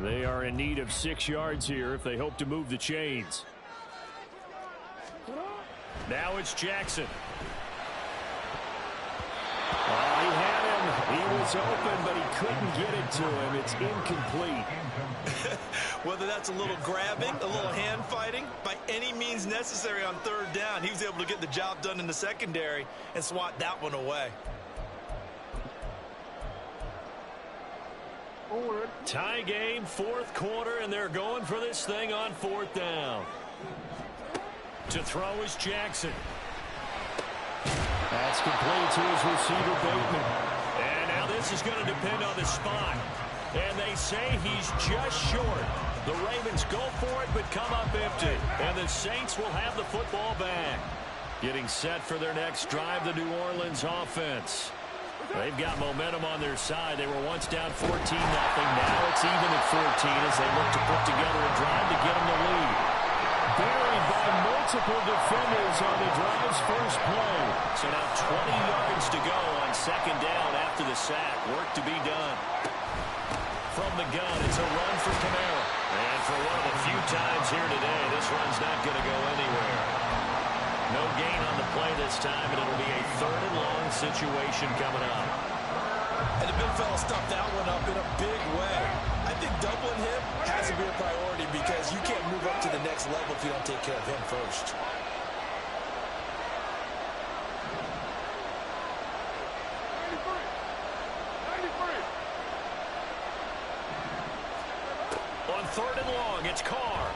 They are in need of 6 yards here if they hope to move the chains. Now it's Jackson. Oh, he had him. He was open, but he couldn't get it to him. It's incomplete. Whether that's a little grabbing, a little hand fighting, by any means necessary on third down, he was able to get the job done in the secondary and swat that one away. Tie game, fourth quarter, and they're going for this thing on fourth down. To throw is Jackson. That's complete to his receiver, Bateman. And now this is going to depend on the spot. And they say he's just short. The Ravens go for it, but come up empty. And the Saints will have the football back. Getting set for their next drive, the New Orleans offense. They've got momentum on their side. They were once down 14-0. Now it's even at 14 as they look to put together a drive to get them the lead. Buried by multiple defenders on the drive's first play. So now 20 yards to go on second down after the sack. Work to be done. From the gun, it's a run for Kamara. And for one of the few times here today, this run's not going to go anywhere. No gain on the play this time, and it'll be a third and long situation coming up. And the big fella stuffed that one up in a big way. I think doubling him has to be a priority because you can't move up to the next level if you don't take care of him first. On third and long, it's Carr.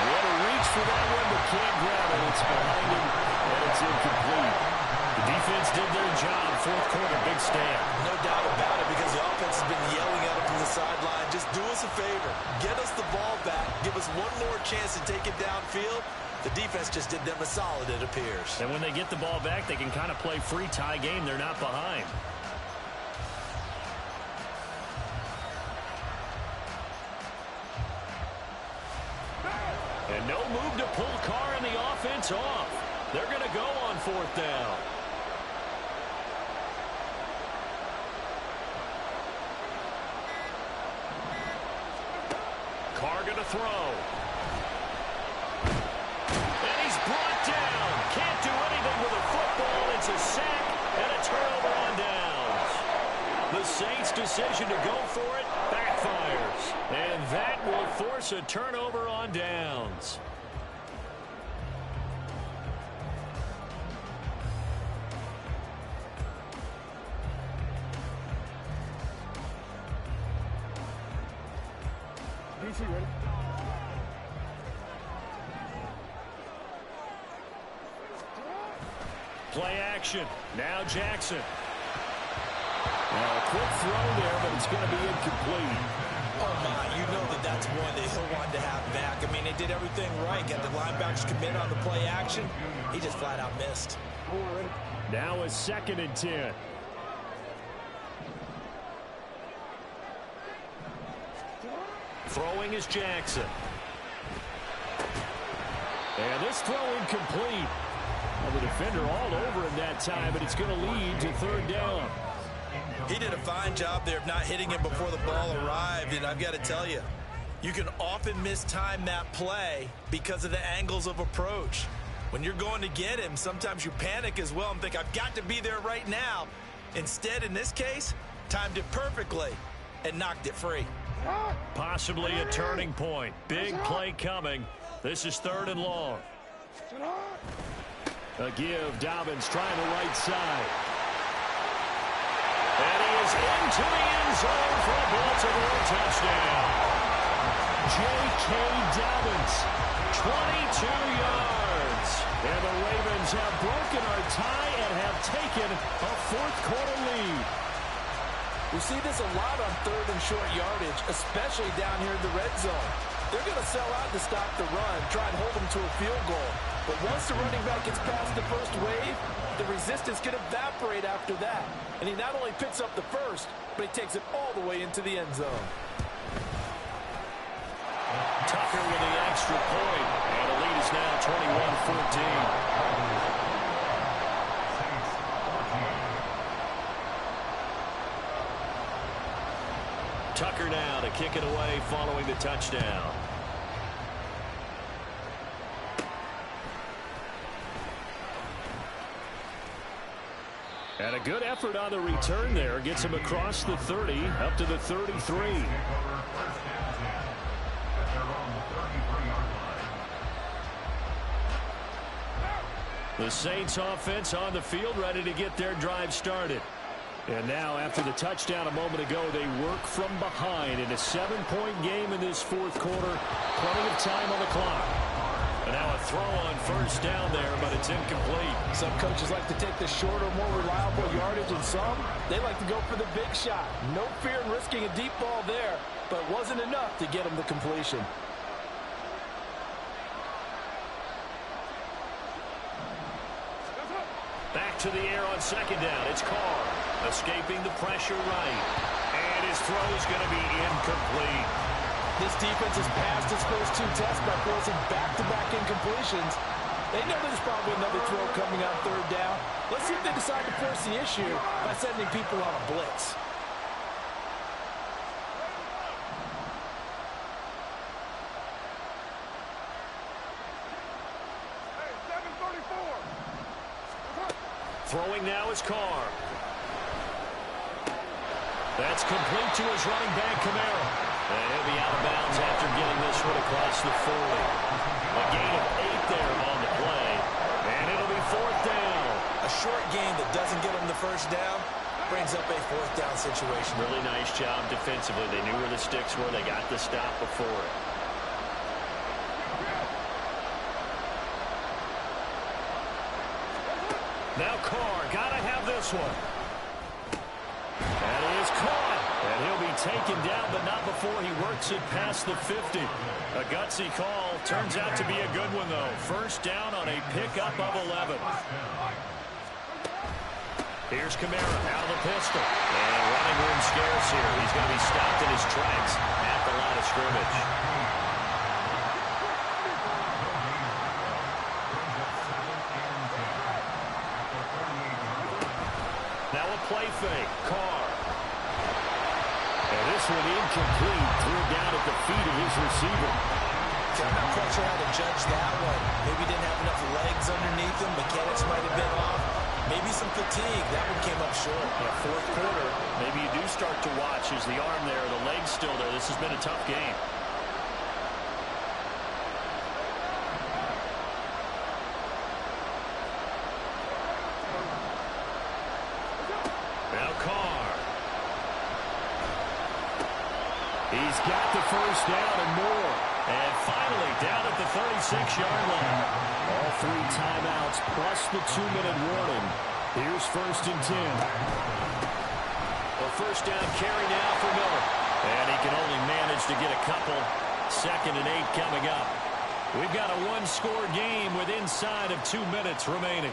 What a reach for that one, but can't grab it. It's behind him, and it's incomplete. The defense did their job. Fourth quarter, big stand. No doubt about it because the offense has been yelling at him from the sideline. Just do us a favor. Get us the ball back. Give us one more chance to take it downfield. The defense just did them a solid, it appears. And when they get the ball back, they can kind of play free tie game. They're not behind. And no move to pull Carr and the offense off. They're going to go on fourth down. Carr going to throw. And he's brought down. Can't do anything with a football. It's a sack and a turnover on downs. The Saints' decision to go for it backfires. And that will force a turnover on downs. DC ready? Play action. Now Jackson. Now a quick throw there, but it's going to be incomplete. Oh, my, you know that's one that he'll want to have back. I mean, they did everything right. Got the linebackers commit on the play action. He just flat out missed. Now a second and 10. Throwing is Jackson. And this throw incomplete. Well, the defender all over him that time, but it's going to lead to third down. He did a fine job there of not hitting him before the ball arrived, and I've got to tell you, you can often mistime that play because of the angles of approach. When you're going to get him, sometimes you panic as well and think, I've got to be there right now. Instead, in this case, timed it perfectly and knocked it free. Possibly a turning point. Big play coming. This is third and long. A give. Dobbins trying the right side. And he is into the end zone for a Baltimore touchdown. J.K. Dobbins, 22 yards. And the Ravens have broken our tie and have taken a fourth quarter lead. We see this a lot on third and short yardage, especially down here in the red zone. They're going to sell out to stop the run, try and hold them to a field goal. But once the running back gets past the first wave, the resistance can evaporate after that. And he not only picks up the first, but he takes it all the way into the end zone. Tucker with the extra point. And the lead is now 21-14. Tucker now to kick it away following the touchdown. And a good effort on the return there. Gets him across the 30, up to the 33. The Saints offense on the field, ready to get their drive started. And now, after the touchdown a moment ago, they work from behind in a 7-point game in this fourth quarter. Plenty of time on the clock. And now a throw on first down there, but it's incomplete. Some coaches like to take the shorter, more reliable yardage, and some, they like to go for the big shot. No fear in risking a deep ball there, but wasn't enough to get him the completion. Back to the air on second down. It's Carr escaping the pressure right. And his throw is going to be incomplete. This defense has passed its first two tests by forcing back-to-back incompletions. They know there's probably another throw coming on third down. Let's see if they decide to force the issue by sending people on a blitz. Throwing now is Carr. That's complete to his running back, Kamara. And he'll be out of bounds after getting this one across the 40. A gain of 8 there on the play. And it'll be fourth down. A short gain that doesn't get him the first down brings up a fourth down situation. Really nice job defensively. They knew where the sticks were. They got the stop before it. Now Carr, gotta have this one. That is caught. And he'll be taken down, but not before he works it past the 50. A gutsy call. Turns out to be a good one, though. First down on a pickup of 11. Here's Kamara out of the pistol. And running room scarce here. He's going to be stopped in his tracks at the line of scrimmage. Now a play fake. Carr. And this one incomplete. Threw it down at the feet of his receiver. I'm not quite sure how to judge that one. Maybe didn't have enough legs underneath him. Mechanics might have been off. Maybe some fatigue. That one came up short. Yeah, fourth quarter, maybe you do start to watch. Is the arm there, the leg's still there? This has been a tough game. Now Carr. He's got the first down and more. And finally down at the 36-yard line. All 3 timeouts plus the 2-minute warning. Here's first and 10. A first down carry now for Miller. And he can only manage to get a couple. Second and 8 coming up. We've got a one-score game with inside of 2 minutes remaining.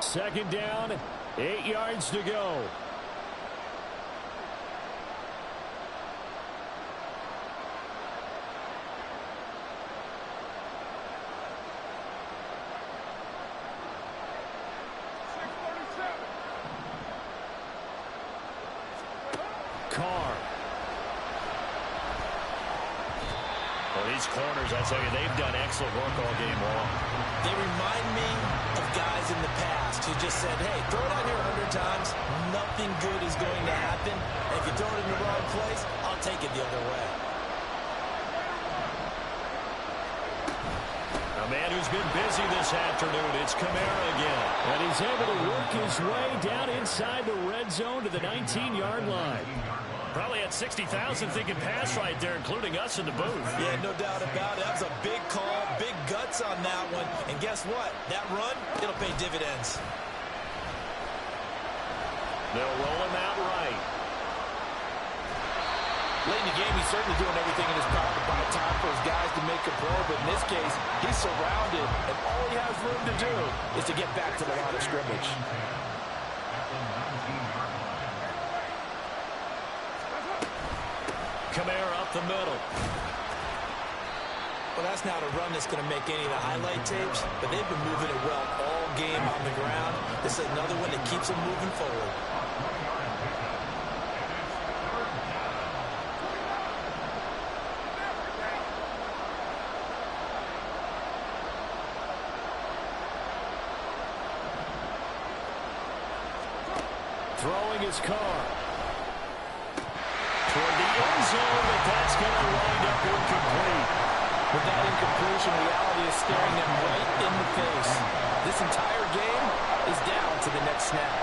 Second down, 8 yards to go. Carr. Well, these corners, I tell you, they've done excellent work all game long. They remind me of guys in the past who just said, hey, throw it out here 100 times. Nothing good is going to happen. And if you throw it in the wrong place, I'll take it the other way. A man who's been busy this afternoon, it's Kamara again. And he's able to work his way down inside the red zone to the 19-yard line. Probably had 60,000 thinking pass right there, including us in the booth. Yeah, no doubt about it. That was a big call, big guts on that one. And guess what? That run, it'll pay dividends. They'll roll him out right. Late in the game, he's certainly doing everything in his power to buy time for his guys to make a play. But in this case, he's surrounded, and all he has room to do is to get back to the line of scrimmage. Kamara up the middle. Well, that's not a run that's going to make any of the highlight tapes, but they've been moving it well all game on the ground. This is another one that keeps them moving forward. Throwing his car. Toward the end zone, but that's going to wind up incomplete. With that incompletion, reality is staring them right in the face. This entire game is down to the next snap.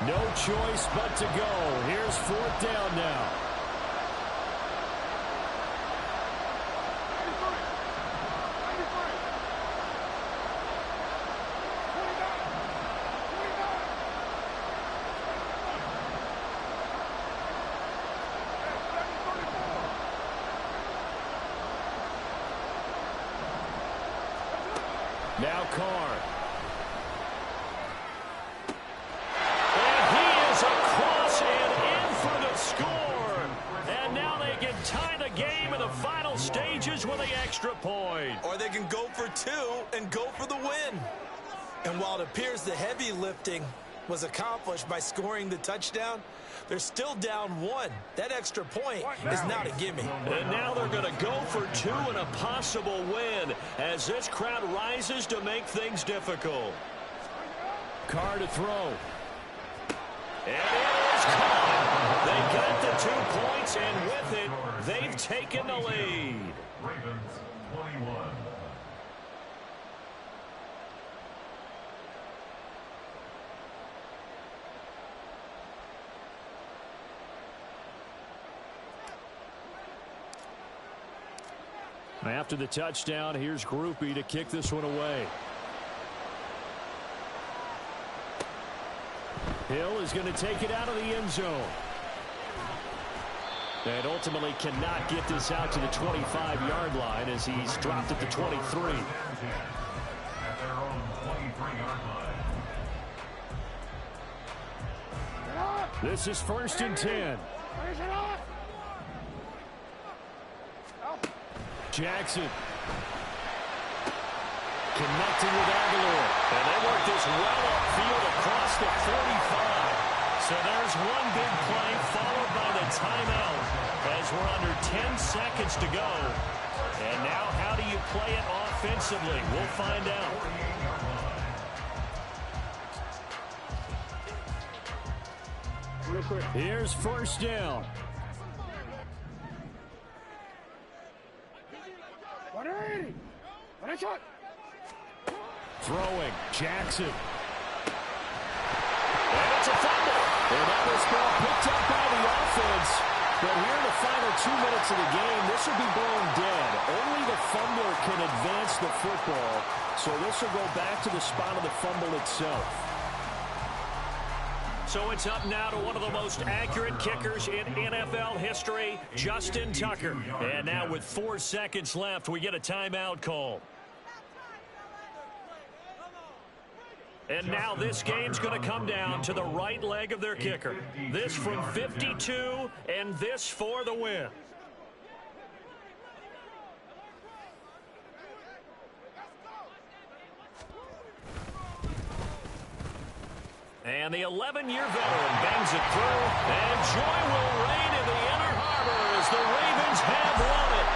No choice but to go. Here's 4th down now. Now Carr. And he is across and in for the score. And now they can tie the game in the final stages with the extra point. Or they can go for 2 and go for the win. And while it appears the heavy lifting was accomplished by scoring the touchdown, they're still down 1. That extra point is not a gimme. And now they're going to go for 2 and a possible win as this crowd rises to make things difficult. Carr to throw. And it is caught. They got the 2 points, and with it, they've taken the lead. Ravens 21. After the touchdown, here's Groupie to kick this one away. Hill is going to take it out of the end zone. And ultimately cannot get this out to the 25-yard line as he's dropped at the 23. At their own 23-yard line. This is 1st and 10. Jackson. Connecting with Aguilar. And they work this well upfield across the 45. So there's one big play followed by the timeout as we're under 10 seconds to go. And now how do you play it offensively? We'll find out. Here's 1st down. Throwing, Jackson. And it's a fumble. And that was ball picked up by the offense. But here in the final 2 minutes of the game, this will be blown dead. Only the fumbler can advance the football. So this will go back to the spot of the fumble itself. So it's up now to one of the most accurate kickers in NFL history, Justin Tucker. And now with 4 seconds left, we get a timeout call. And now this game's going to come down to the right leg of their kicker. This from 52, and this for the win. And the 11-year veteran bangs it through, and joy will reign in the Inner Harbor as the Ravens have won it.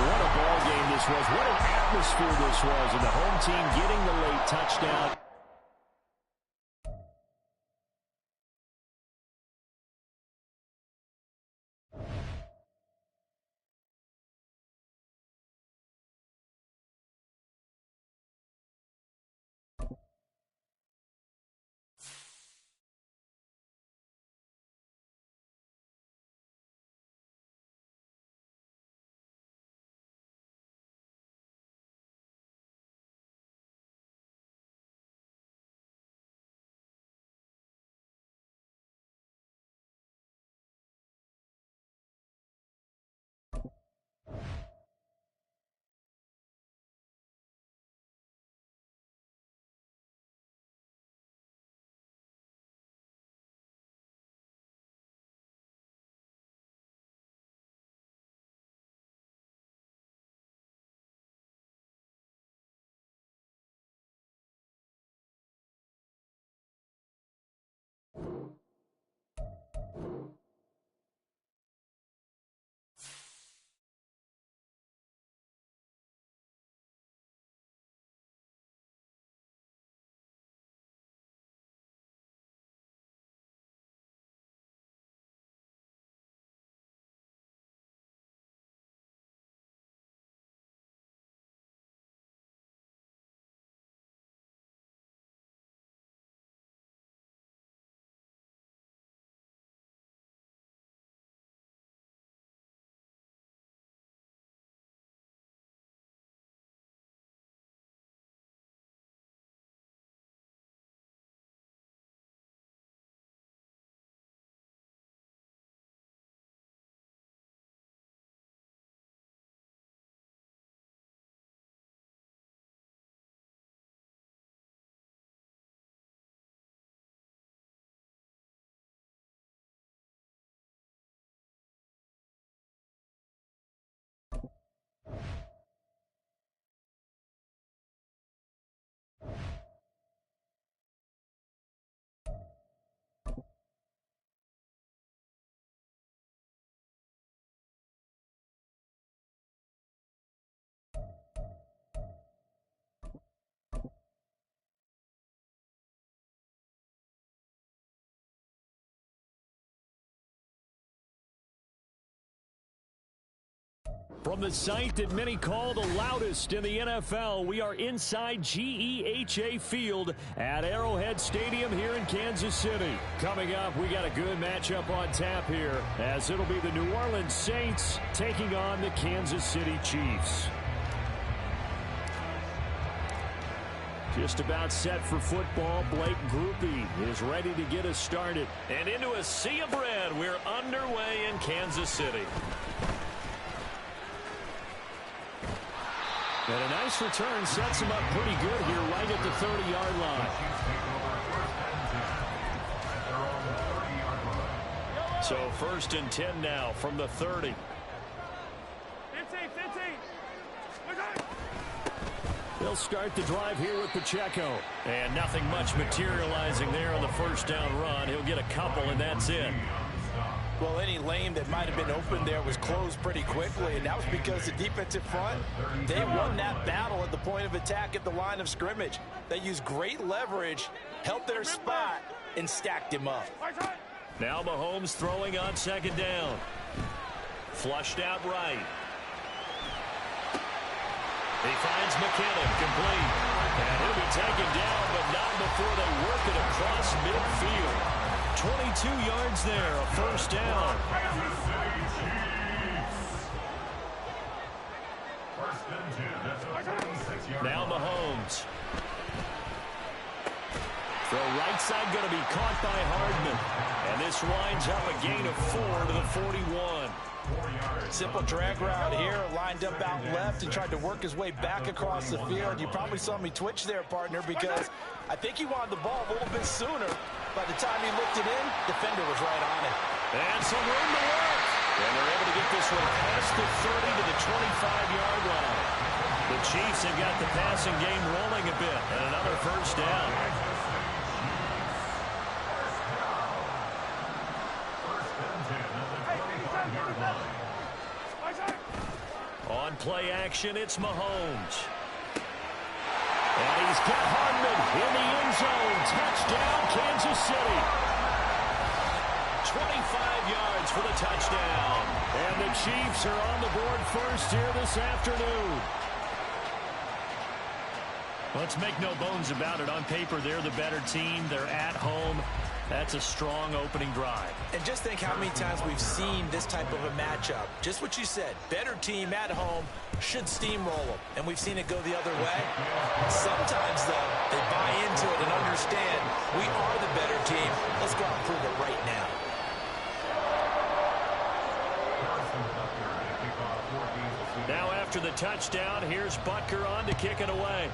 What a ball game this was. What an atmosphere this was, and the home team getting the late touchdown. From the site that many call the loudest in the NFL, we are inside GEHA Field at Arrowhead Stadium here in Kansas City. Coming up, we got a good matchup on tap here, as it'll be the New Orleans Saints taking on the Kansas City Chiefs. Just about set for football. Blake Groupie is ready to get us started. And into a sea of red, we're underway in Kansas City. And a nice return sets him up pretty good here right at the 30-yard line. So 1st and 10 now from the 30. 15. They'll start the drive here with Pacheco. And nothing much materializing there on the first down run. He'll get a couple, and that's it. Well, any lane that might have been open there was closed pretty quickly, and that was because the defensive front, they won that battle at the point of attack at the line of scrimmage. They used great leverage, held their spot, and stacked him up. Now Mahomes throwing on 2nd down. Flushed out right. He finds McKinnon, complete. And he'll be taken down, but not before they work it across midfield. 22 yards there, a 1st down. Now Mahomes. Throw right side going to be caught by Hardman. And this winds up a gain of 4 to the 41. Simple drag route here, lined up out left and tried to work his way back across the field. You probably saw me twitch there, partner, because I think he wanted the ball a little bit sooner. By the time he looked it in, defender was right on it. And some room to work. And they're able to get this one past the 30 to the 25-yard line. The Chiefs have got the passing game rolling a bit. And another 1st down. On play action, it's Mahomes. And he's got Hardman in the end zone. Touchdown, Kansas City. 25 yards for the touchdown. And the Chiefs are on the board first here this afternoon. Let's make no bones about it. On paper, they're the better team. They're at home. That's a strong opening drive. And just think how many times we've seen this type of a matchup. Just what you said, better team at home should steamroll them. And we've seen it go the other way. Sometimes, though, they buy into it and understand we are the better team. Let's go out and prove it right now. Now after the touchdown, here's Butker on to kick it away.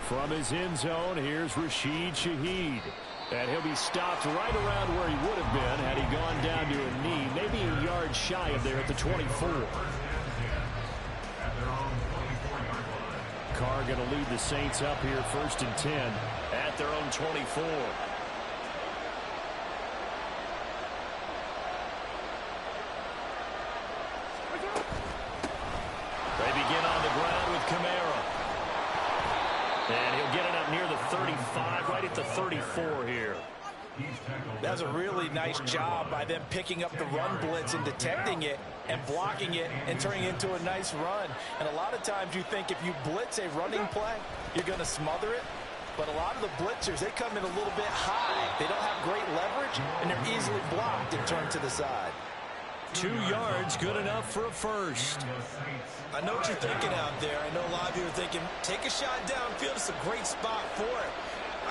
From his end zone, here's Rashid Shaheed. And he'll be stopped right around where he would have been had he gone down to a knee, maybe a yard shy of there at the 24. Carr going to lead the Saints up here 1st and 10 at their own 24. They begin on the ground with Kamara. And he'll get it up near the 35, right at the 34 here. That's a really nice job by them picking up the run blitz and detecting it and blocking it and turning it into a nice run. And a lot of times you think if you blitz a running play, you're going to smother it. But a lot of the blitzers, they come in a little bit high. They don't have great leverage, and they're easily blocked and turned to the side. 2 yards, good enough for a first. I know what you're thinking out there. I know a lot of you are thinking, take a shot downfield. It's a great spot for it.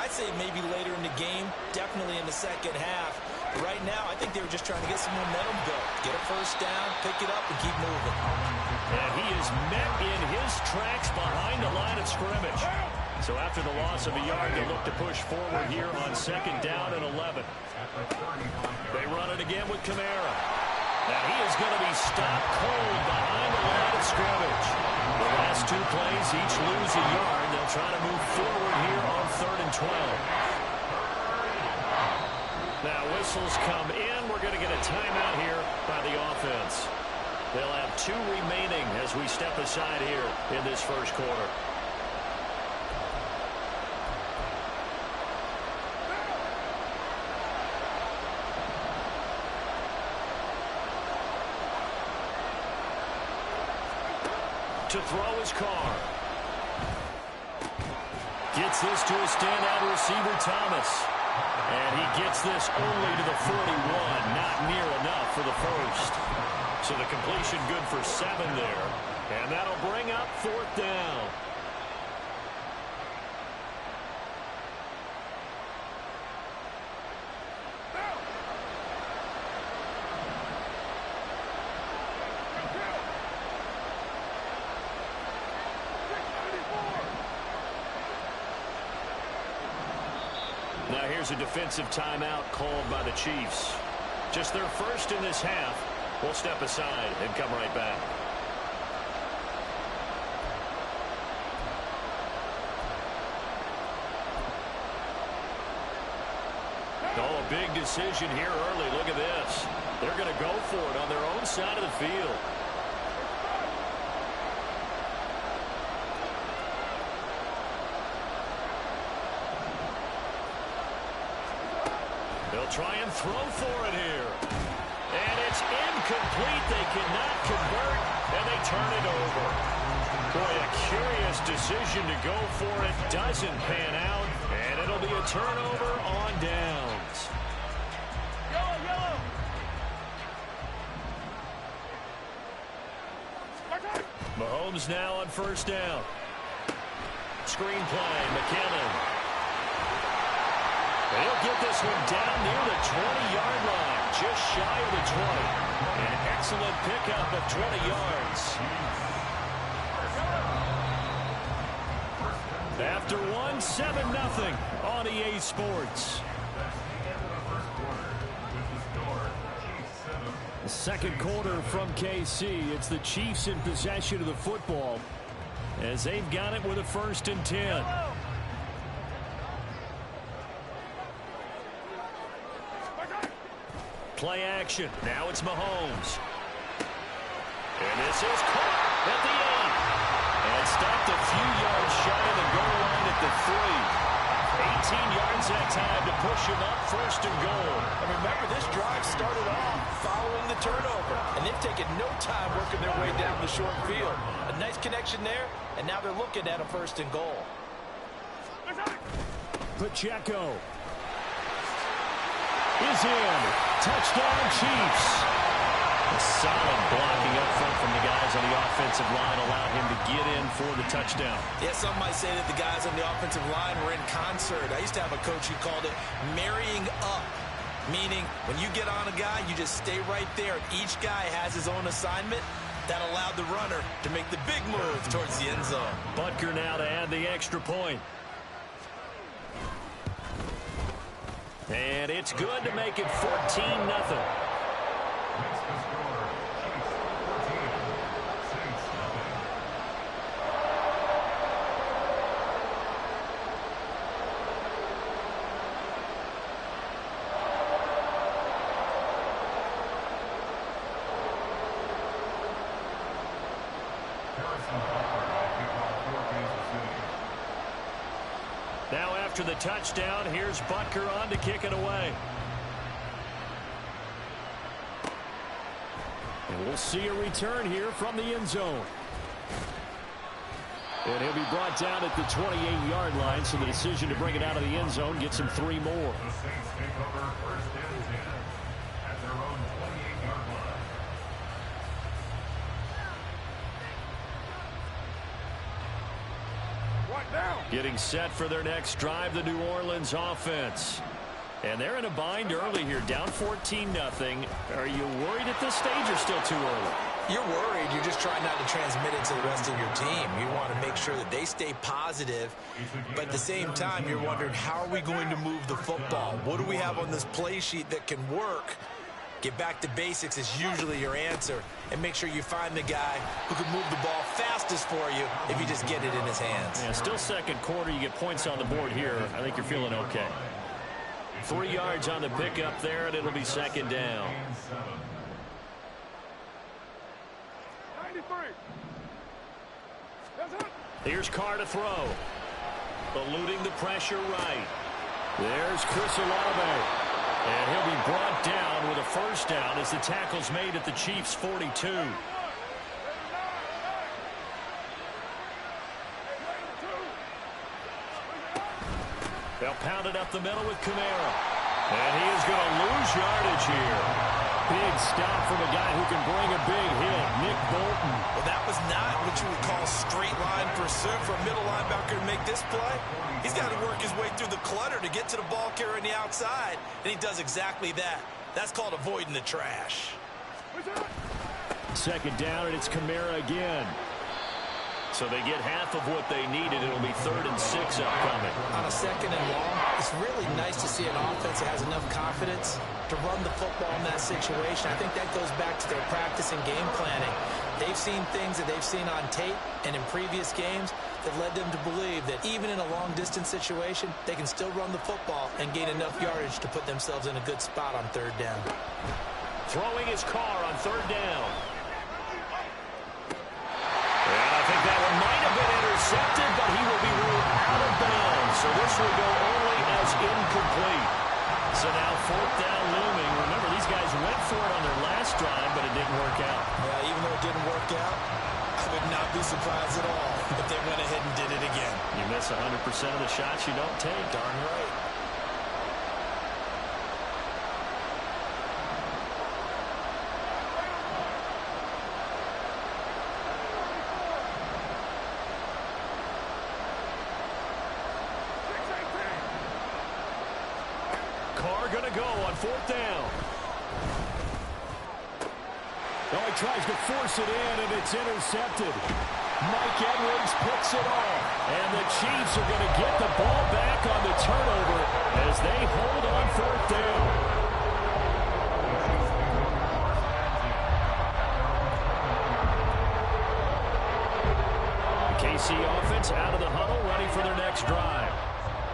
I'd say maybe later in the game, definitely in the second half. Right now, I think they were just trying to get some momentum built. Get a first down, pick it up, and keep moving. And he is met in his tracks behind the line of scrimmage. So after the loss of a yard, they look to push forward here on 2nd down and 11. They run it again with Kamara. And he is going to be stopped cold behind the line of scrimmage. The last 2 plays each lose a yard. They'll try to move forward here on 3rd and 12. Now whistles come in. We're going to get a timeout here by the offense. They'll have 2 remaining as we step aside here in this first quarter. to throw his car. Gets this to a standout receiver, Thomas. And he gets this only to the 41. Not near enough for the first. So the completion good for 7 there. And that'll bring up 4th down. Now here's a defensive timeout called by the Chiefs. Just their first in this half. We'll step aside and come right back. Oh, a big decision here early. Look at this. They're going to go for it on their own side of the field. They'll try and throw for it here. And it's incomplete. They cannot convert, and they turn it over. Boy, a curious decision to go for it. Doesn't pan out, and it'll be a turnover on downs. Yellow. Mahomes now on 1st down. Screen play, McKinnon. He'll get this one down near the 20-yard line, just shy of the 20. An excellent pickup of 20 yards. After 7-0 on EA Sports. The second quarter from KC. It's the Chiefs in possession of the football as they've got it with a 1st and 10. Play action. Now it's Mahomes. And this is caught at the end. And stopped a few yards shy of the goal line at the 3. 18 yards that time to push him up 1st and goal. And remember, this drive started off following the turnover. And they've taken no time working their way down the short field. A nice connection there, and now they're looking at a 1st and goal. Pacheco is in. Touchdown, Chiefs. A solid blocking up front from the guys on the offensive line allowed him to get in for the touchdown. Yeah, some might say that the guys on the offensive line were in concert. I used to have a coach who called it marrying up, meaning when you get on a guy, you just stay right there. Each guy has his own assignment. That allowed the runner to make the big move towards the end zone. Butker now to add the extra point. And it's good to make it 14-0. Now after the touchdown, here's Butker on to kick it away. And we'll see a return here from the end zone. And he'll be brought down at the 28-yard line, so the decision to bring it out of the end zone gets him 3 more. The Saints take over 1st and 10 at their own 28-yard line. Getting set for their next drive, the New Orleans offense. And they're in a bind early here, down 14-0. Are you worried at this stage or still too early? You're worried. You're just trying not to transmit it to the rest of your team. You want to make sure that they stay positive. But at the same time, you're wondering, how are we going to move the football? What do we have on this play sheet that can work? Get back to basics is usually your answer. And make sure you find the guy who can move the ball fastest for you if you just get it in his hands. Yeah, still second quarter. You get points on the board here. I think you're feeling okay. 3 yards on the pickup there, and it'll be 2nd down. 93. Here's Carr to throw. Eluding the pressure right. There's Chris Olave. And he'll be brought down with a 1st down as the tackle's made at the Chiefs' 42. They'll pound it up the middle with Kamara. And he is going to lose yardage here. Big stop from a guy who can bring a big hit, Nick Bolton. Well, that was not what you would call straight line pursuit for a middle linebacker to make this play. He's got to work his way through the clutter to get to the ball carrier on the outside, and he does exactly that. That's called avoiding the trash. Second down, and it's Kamara again. So they get half of what they needed. It'll be 3rd and 6 upcoming. On a 2nd and long, it's really nice to see an offense that has enough confidence to run the football in that situation. I think that goes back to their practice and game planning. They've seen things that they've seen on tape and in previous games that led them to believe that even in a long-distance situation, they can still run the football and gain enough yardage to put themselves in a good spot on 3rd down. Throwing his car on 3rd down. And I think that one might have been intercepted, but he will be ruled out of bounds. So this will go only as incomplete. So now 4th down looming. Remember, these guys went for it on their last drive, but it didn't work out. Yeah, even though it didn't work out, I would not be surprised at all if they went ahead and did it again. You miss 100% of the shots you don't take. Darn right. Going to go on 4th down. Oh, he tries to force it in, and it's intercepted. Mike Edwards picks it off. And the Chiefs are going to get the ball back on the turnover as they hold on 4th down. The KC offense out of the huddle, ready for their next drive.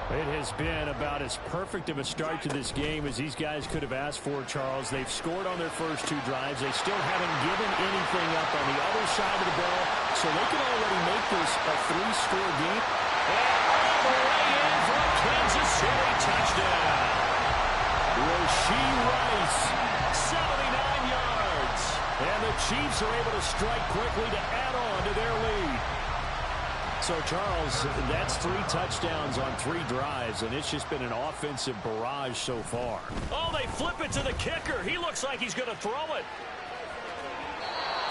It has been about as perfect of a start to this game as these guys could have asked for, Charles. They've scored on their first 2 drives. They still haven't given anything up on the other side of the ball, so they can already make this a 3-score game. And all the way in for a Kansas City touchdown. Rashee Rice, 79 yards. And the Chiefs are able to strike quickly to add on to their lead. So, Charles, that's 3 touchdowns on 3 drives, and it's just been an offensive barrage so far. Oh, they flip it to the kicker. He looks like he's going to throw it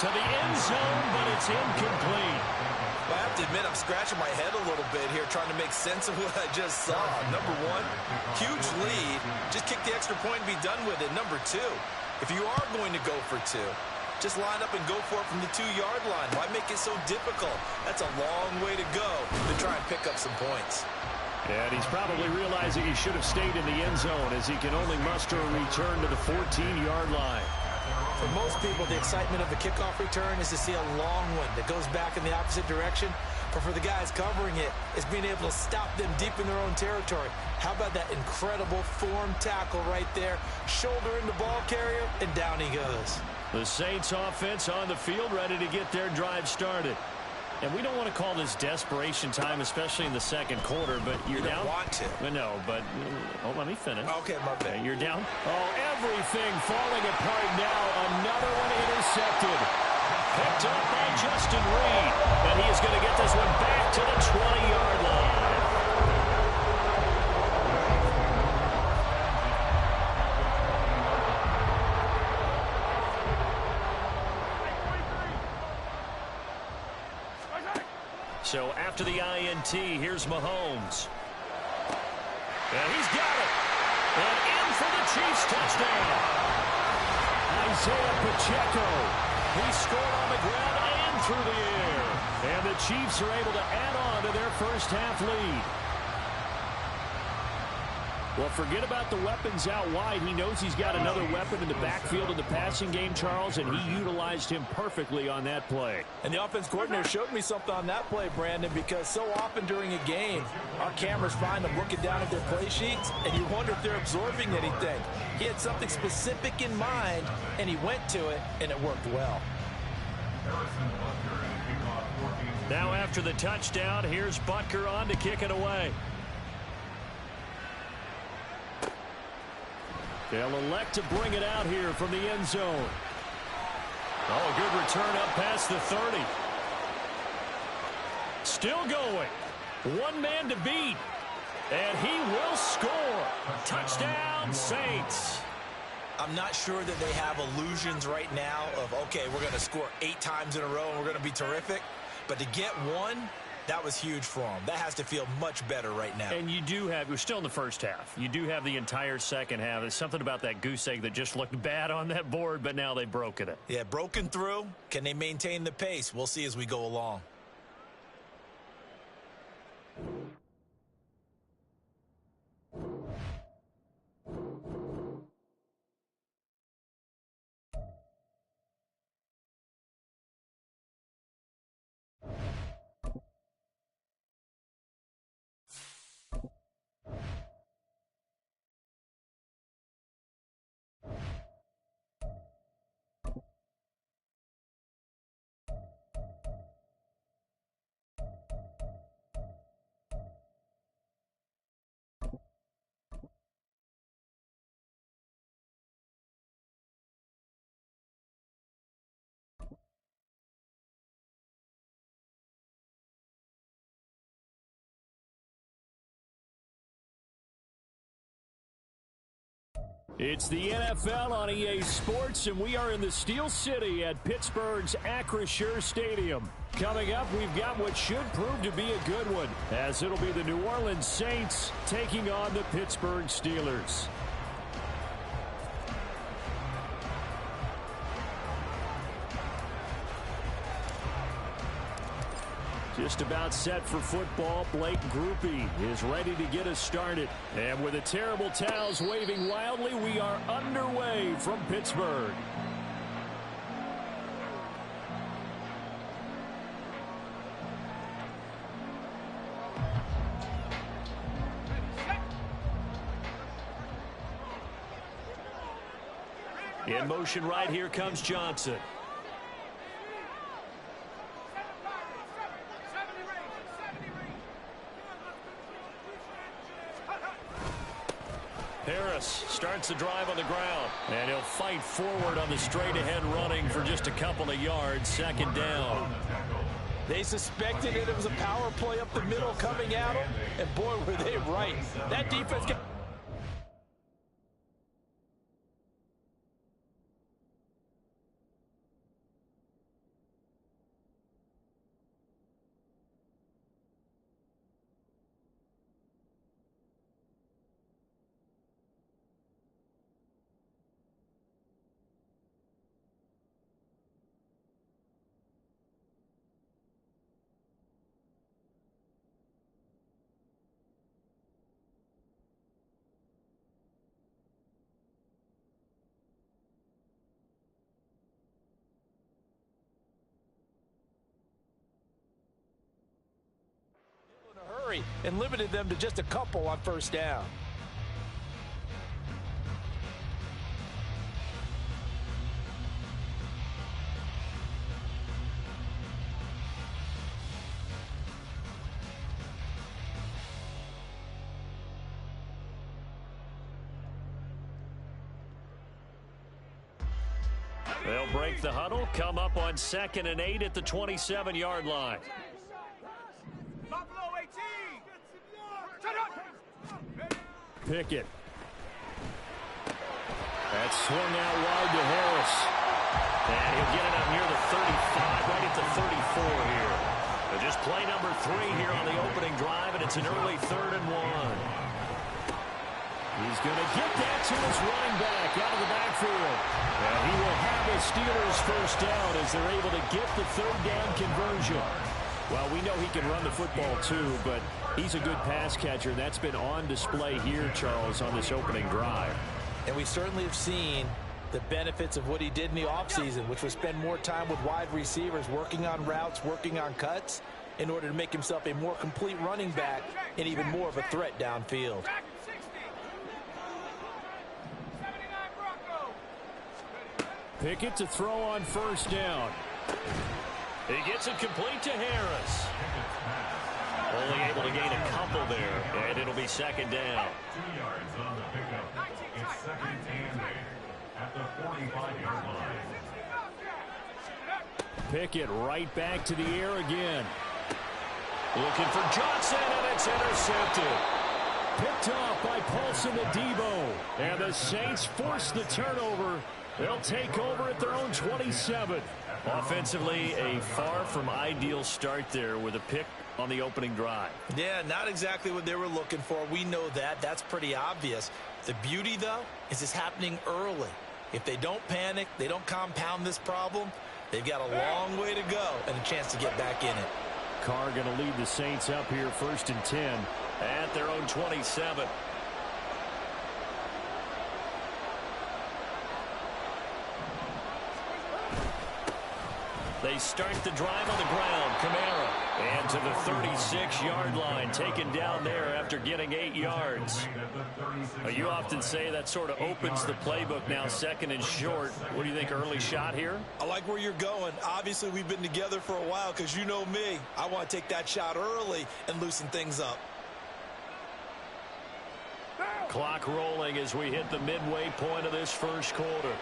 to the end zone, but it's incomplete. Well, I have to admit, I'm scratching my head a little bit here trying to make sense of what I just saw. Number 1, huge lead. Just kick the extra point and be done with it. Number 2, if you are going to go for 2, just line up and go for it from the 2-yard line. Why make it so difficult? That's a long way to go to try and pick up some points. And he's probably realizing he should have stayed in the end zone as he can only muster a return to the 14-yard line. For most people, the excitement of a kickoff return is to see a long one that goes back in the opposite direction. But for the guys covering it, it's being able to stop them deep in their own territory. How about that incredible form tackle right there? Shoulder in the ball carrier, and down he goes. The Saints offense on the field, ready to get their drive started. And we don't want to call this desperation time, especially in the second quarter, but you're down. You don't want to. No, but let me finish. Okay, my bad. You're down. Oh, everything falling apart now. Another one intercepted. Picked up by Justin Reed. And he is going to get this one back to the 20-yard line. So after the INT, here's Mahomes. And he's got it. And in for the Chiefs touchdown. Isaiah Pacheco. He scored on the ground and through the air. And the Chiefs are able to add on to their first half lead. Well, forget about the weapons out wide. He knows he's got another weapon in the backfield in the passing game, Charles, and he utilized him perfectly on that play. And the offense coordinator showed me something on that play, Brandon, because so often during a game, our cameras find them looking down at their play sheets, and you wonder if they're absorbing anything. He had something specific in mind, and he went to it, and it worked well. Now after the touchdown, here's Butker on to kick it away. They'll elect to bring it out here from the end zone. Oh, a good return up past the 30. Still going. One man to beat. And he will score. Touchdown, Saints. I'm not sure that they have illusions right now of, okay, we're going to score 8 times in a row and we're going to be terrific. But to get one, that was huge for them. That has to feel much better right now. And you do have, we're still in the first half. You do have the entire second half. There's something about that goose egg that just looked bad on that board, but now they've broken it. Yeah, broken through. Can they maintain the pace? We'll see as we go along. It's the NFL on EA Sports, and we are in the Steel City at Pittsburgh's Acrisure Stadium. Coming up, we've got what should prove to be a good one, as it'll be the New Orleans Saints taking on the Pittsburgh Steelers. Just about set for football. Blake Groupie is ready to get us started. And with the terrible towels waving wildly, we are underway from Pittsburgh. In motion right here comes Johnson. Harris starts the drive on the ground, and he'll fight forward on the straight-ahead running for just a couple of yards. Second down. They suspected it was a power play up the middle coming at them, and boy, were they right. That defense got... and limited them to just a couple on first down. They'll break the huddle, come up on 2nd and 8 at the 27-yard line. Pickett. That's swung out wide to Harris. And he'll get it up near the 35, right at the 34 here. But just play number 3 here on the opening drive, and it's an early 3rd and 1. He's going to get that to his running back out of the backfield. And he will have the Steelers first down as they're able to get the 3rd down conversion. Well, we know he can run the football too, but he's a good pass catcher. That's been on display here, Charles, on this opening drive. And we certainly have seen the benefits of what he did in the offseason, which was spend more time with wide receivers, working on routes, working on cuts, in order to make himself a more complete running back and even more of a threat downfield. Pickett to throw on first down. He gets it complete to Harris. Only able to gain a couple there, and it'll be 2nd down. 2 yards on the pickup. It's 2nd and 8 at the 45-yard line. Pickett right back to the air again. Looking for Johnson, and it's intercepted. Picked off by Paulson Adebo. And the Saints force the turnover. They'll take over at their own 27. Offensively, a far from ideal start there with a pick on the opening drive. Yeah, not exactly what they were looking for. We know that. That's pretty obvious. The beauty, though, is it's happening early. If they don't panic, they don't compound this problem, they've got a long way to go and a chance to get back in it. Carr going to lead the Saints up here 1st and 10 at their own 27. They start the drive on the ground. Kamara. And to the 36-yard line. Taken down there after getting 8 yards. You often say that sort of opens the playbook now, 2nd and short. What do you think, early shot here? I like where you're going. Obviously, we've been together for a while because you know me. I want to take that shot early and loosen things up. Clock rolling as we hit the midway point of this first quarter.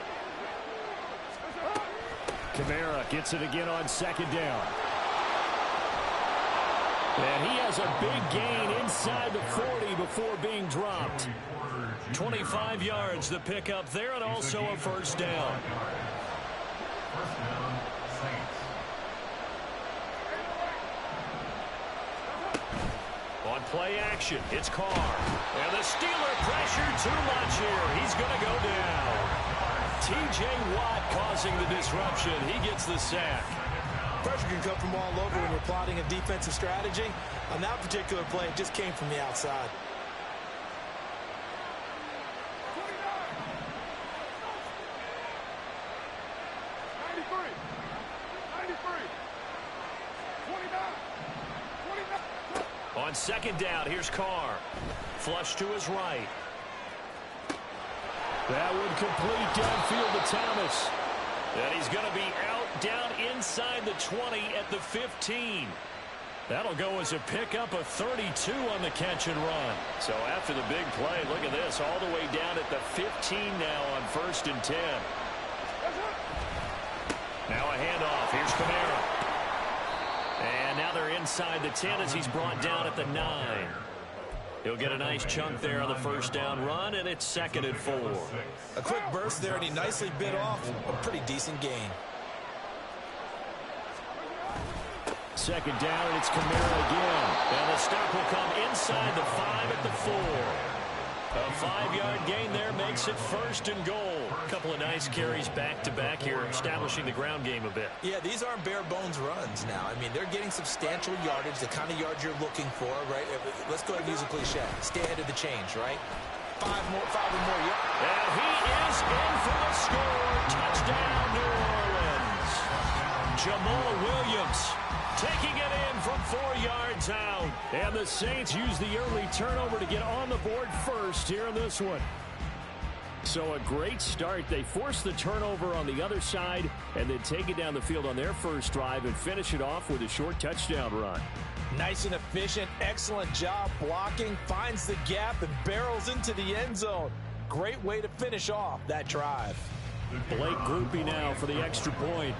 Kamara gets it again on 2nd down. And he has a big gain inside the 40 before being dropped. 25 yards the pickup there, and also a 1st down. On play action, it's Carr. And the Steeler pressure too much here. He's going to go down. TJ Watt causing the disruption. He gets the sack. Pressure can come from all over when you're plotting a defensive strategy. On that particular play, it just came from the outside. On 2nd down, here's Carr. Flush to his right. That would complete downfield to Thomas. And he's going to be out down inside the 20 at the 15. That'll go as a pickup of 32 on the catch and run. So after the big play, look at this, all the way down at the 15 now on 1st and 10. Now a handoff. Here's Kamara. And now they're inside the 10 as he's brought down at the 9. He'll get a nice chunk there on the 1st down run, and it's 2nd and 4. A quick burst there, and he nicely bit off a pretty decent gain. 2nd down, and it's Kamara again. And the stop will come inside the 5 at the 4. A 5-yard gain there makes it 1st and goal. A couple of nice carries back-to-back here, establishing the ground game a bit. Yeah, these aren't bare-bones runs now. I mean, they're getting substantial yardage, the kind of yards you're looking for, right? Let's go ahead and use a cliche. Stay ahead of the change, right? 5 or more yards. And he is in for the score. Touchdown, New Orleans. Jamal Williams taking it in from 4 yards out. And the Saints use the early turnover to get on the board first here in this one. So a great start. They force the turnover on the other side and then take it down the field on their first drive and finish it off with a short touchdown run. Nice and efficient. Excellent job blocking. Finds the gap and barrels into the end zone. Great way to finish off that drive. Blake Groupie now for the extra point.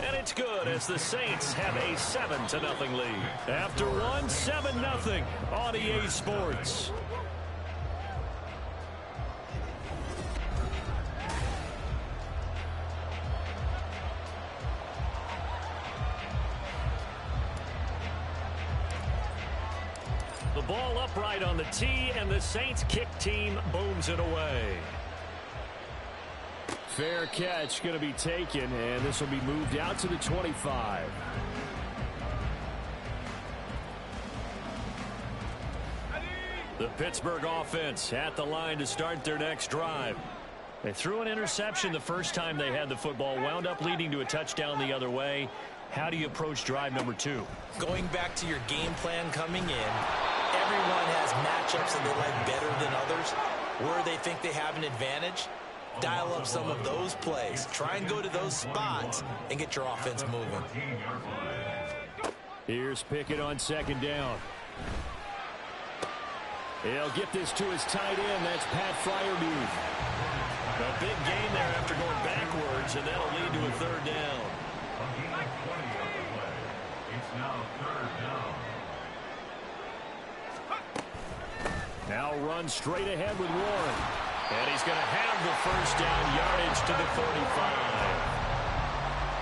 And it's good as the Saints have a 7-0 lead. After one, 7-0 on EA Sports. The ball upright on the tee, and the Saints kick team booms it away. Fair catch going to be taken, and this will be moved out to the 25. The Pittsburgh offense at the line to start their next drive. They threw an interception the first time they had the football, wound up leading to a touchdown the other way. How do you approach drive number 2? Going back to your game plan coming in, everyone has matchups that they like better than others. Where they think they have an advantage, dial up some of those plays. Try and go to those spots and get your offense moving. Here's Pickett on 2nd down. He'll get this to his tight end. That's Pat Freiermuth. A big gain there after going backwards, and that'll lead to a 3rd down. It's now 3rd down. now run straight ahead with Warren. And he's going to have the first down, yardage to the 35.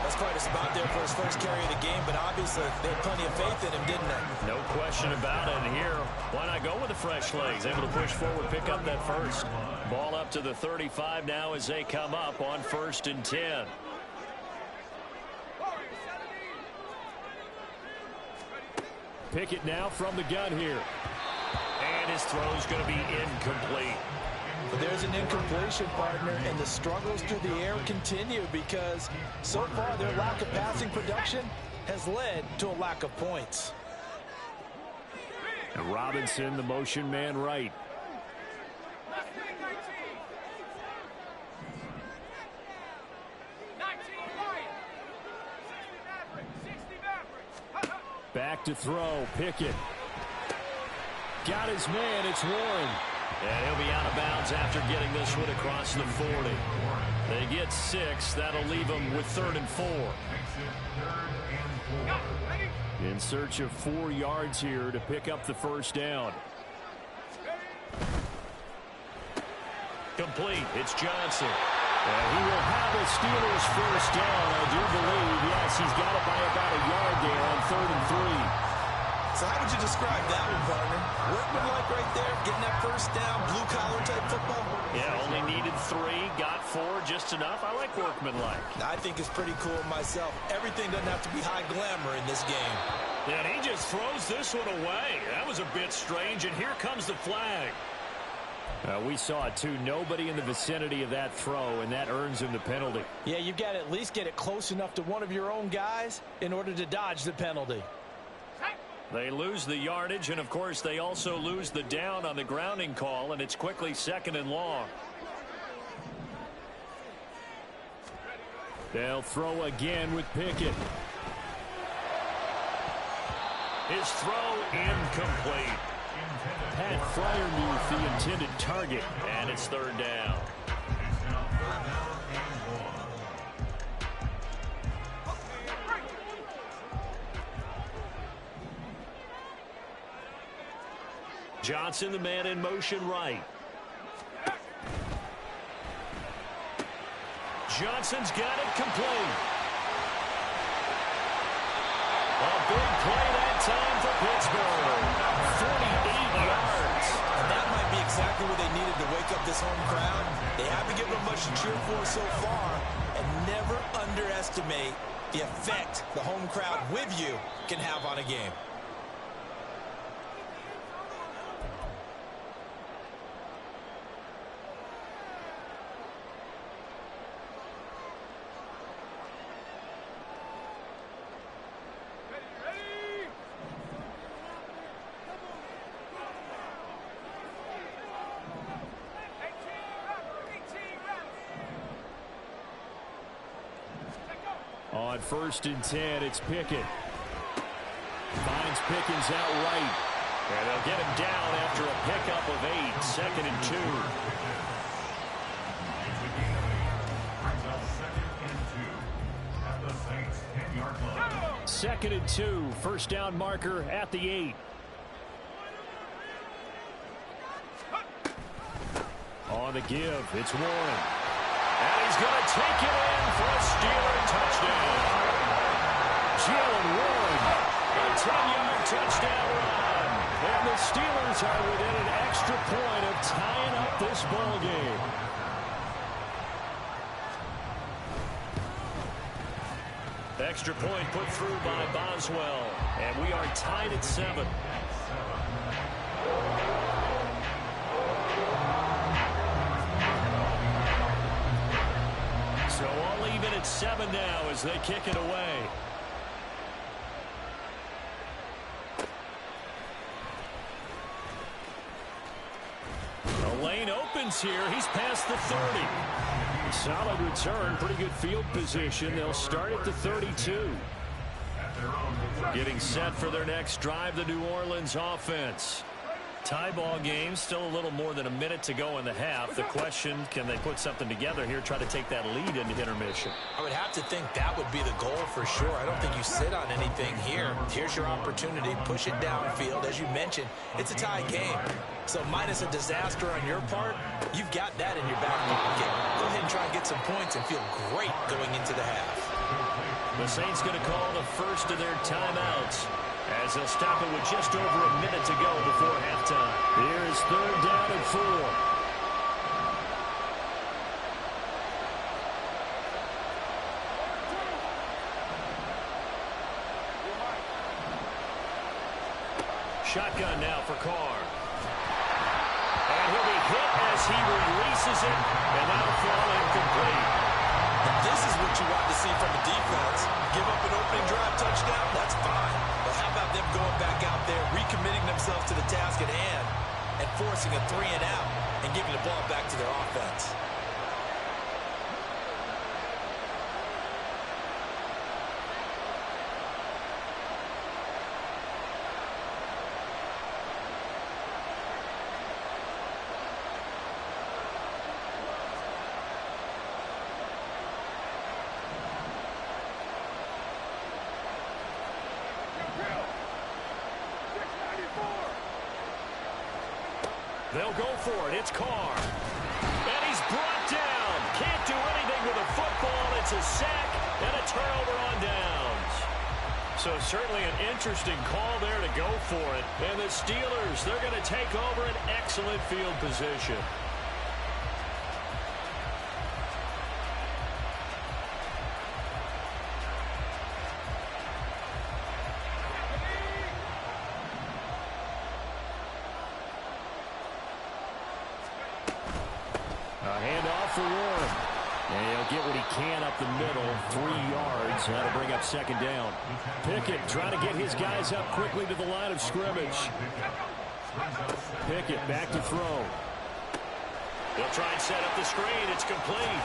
That's quite a spot there for his first carry of the game, but obviously they had plenty of faith in him, didn't they? No question about it. And here, why not go with the fresh legs? Able to push forward, pick up that first. Ball up to the 35 now as they come up on 1st and 10. Pickett now from the gun here. And his throw's going to be incomplete. But there's an incompletion, partner, and the struggles through the air continue because so far their lack of passing production has led to a lack of points. And Robinson, the motion man right. Back to throw, Pickett. Got his man, it's Warren. And he'll be out of bounds after getting this one across the 40. They get 6. That'll leave them with 3rd and 4. In search of 4 yards here to pick up the first down. Complete. It's Johnson. And he will have the Steelers first down, I do believe. Yes, he's got it by about a yard there on 3rd and 3. So how would you describe that one, partner? Workmanlike right there, getting that first down, blue-collar type football? Yeah, only needed 3, got 4, just enough. I like workmanlike. I think it's pretty cool myself. Everything doesn't have to be high glamour in this game. Yeah, and he just throws this one away. That was a bit strange, and here comes the flag. We saw it, too. Nobody in the vicinity of that throw, and that earns him the penalty. Yeah, you've got to at least get it close enough to one of your own guys in order to dodge the penalty. They lose the yardage, and, of course, they also lose the down on the grounding call, and it's quickly 2nd and long. They'll throw again with Pickett. His throw incomplete. Pat Fryermuth, the intended target, and it's 3rd down. Johnson, the man in motion right. Johnson's got it complete. A big play that time for Pittsburgh. 48 yards. And that might be exactly what they needed to wake up this home crowd. They haven't given them much to cheer for so far. And never underestimate the effect the home crowd with you can have on a game. On 1st and 10, it's Pickett. Finds Pickens out right. And they'll get him down after a pickup of 8. 2nd and 2. Second and 2. First down marker at the 8. On the give, it's Warren. And he's going to take it in for a Steeler touchdown. Jalen Warren, a 10-yard touchdown run. And the Steelers are within an extra point of tying up this ball game. Extra point put through by Boswell. And we are tied at 7. So all even at 7 now as they kick it away. The lane opens here. He's past the 30. Solid return. Pretty good field position. They'll start at the 32. Getting set for their next drive, the New Orleans offense. Tie ball game, still a little more than a minute to go in the half. The question, can they put something together here, try to take that lead into intermission? I would have to think that would be the goal for sure. I don't think you sit on anything here. Here's your opportunity. Push it downfield. As you mentioned, it's a tie game. So minus a disaster on your part, you've got that in your back pocket. Go ahead and try and get some points and feel great going into the half. The Saints going to call the first of their timeouts, as they'll stop it with just over a minute to go before halftime. Here is 3rd down and 4. Shotgun now for Carr. And he'll be hit as he releases it, and that'll fall incomplete. This is what you want to see from a defense. Give up an opening drive touchdown, that's fine. But how about them going back out there, recommitting themselves to the task at hand, and forcing a 3-and-out and giving the ball back to their offense? They'll go for it. It's Carr. And he's brought down. Can't do anything with a football. It's a sack and a turnover on downs. So certainly an interesting call there to go for it. And the Steelers, they're going to take over an excellent field position. For Warren. And he'll get what he can up the middle. 3 yards. That'll bring up 2nd down. Pickett trying to get his guys up quickly to the line of scrimmage. Pickett back to throw. He'll try and set up the screen. It's complete.